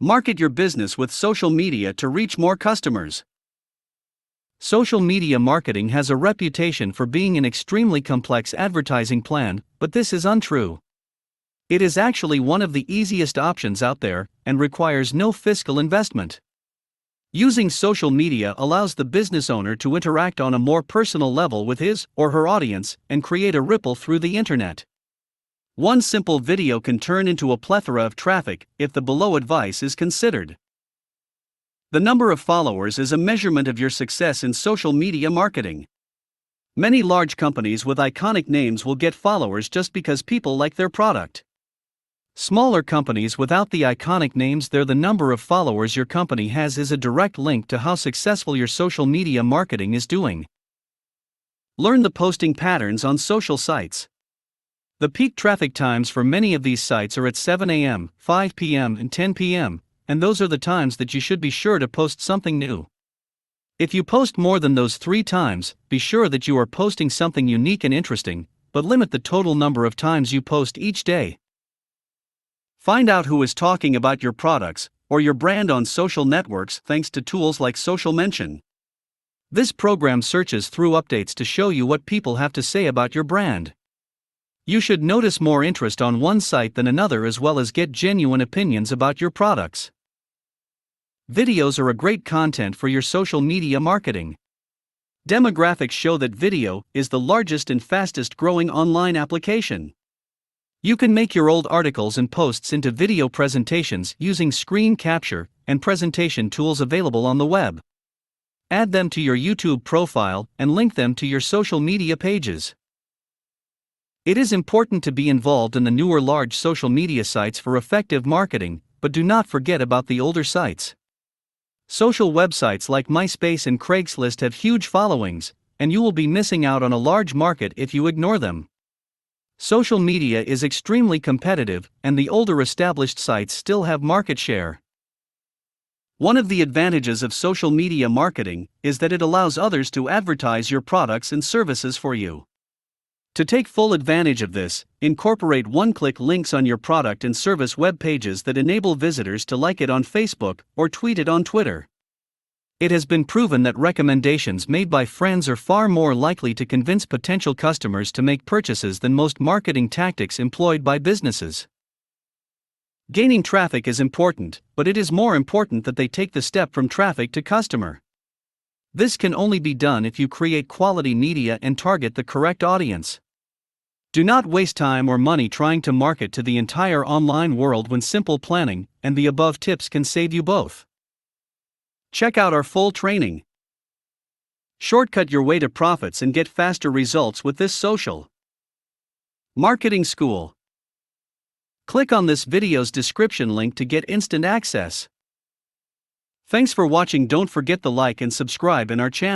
Market your business with social media to reach more customers. Social media marketing has a reputation for being an extremely complex advertising plan, but this is untrue. It is actually one of the easiest options out there and requires no fiscal investment. Using social media allows the business owner to interact on a more personal level with his or her audience and create a ripple through the internet. One simple video can turn into a plethora of traffic if the below advice is considered. The number of followers is a measurement of your success in social media marketing. Many large companies with iconic names will get followers just because people like their product. Smaller companies without the iconic names, the number of followers your company has is a direct link to how successful your social media marketing is doing. Learn the posting patterns on social sites. The peak traffic times for many of these sites are at 7 a.m., 5 p.m., and 10 p.m., and those are the times that you should be sure to post something new. If you post more than those 3 times, be sure that you are posting something unique and interesting, but limit the total number of times you post each day. Find out who is talking about your products or your brand on social networks thanks to tools like Social Mention. This program searches through updates to show you what people have to say about your brand. You should notice more interest on one site than another as well as get genuine opinions about your products. Videos are a great content for your social media marketing. Demographics show that video is the largest and fastest growing online application. You can make your old articles and posts into video presentations using screen capture and presentation tools available on the web. Add them to your YouTube profile and link them to your social media pages. It is important to be involved in the newer large social media sites for effective marketing, but do not forget about the older sites. Social websites like MySpace and Craigslist have huge followings, and you will be missing out on a large market if you ignore them. Social media is extremely competitive, and the older established sites still have market share. One of the advantages of social media marketing is that it allows others to advertise your products and services for you. To take full advantage of this, incorporate one-click links on your product and service web pages that enable visitors to like it on Facebook or tweet it on Twitter. It has been proven that recommendations made by friends are far more likely to convince potential customers to make purchases than most marketing tactics employed by businesses. Gaining traffic is important, but it is more important that they take the step from traffic to customer. This can only be done if you create quality media and target the correct audience. Do not waste time or money trying to market to the entire online world when simple planning and the above tips can save you both. Check out our full training. Shortcut your way to profits and get faster results with this social marketing school. Click on this video's description link to get instant access. Thanks for watching. Don't forget to like and subscribe in our channel.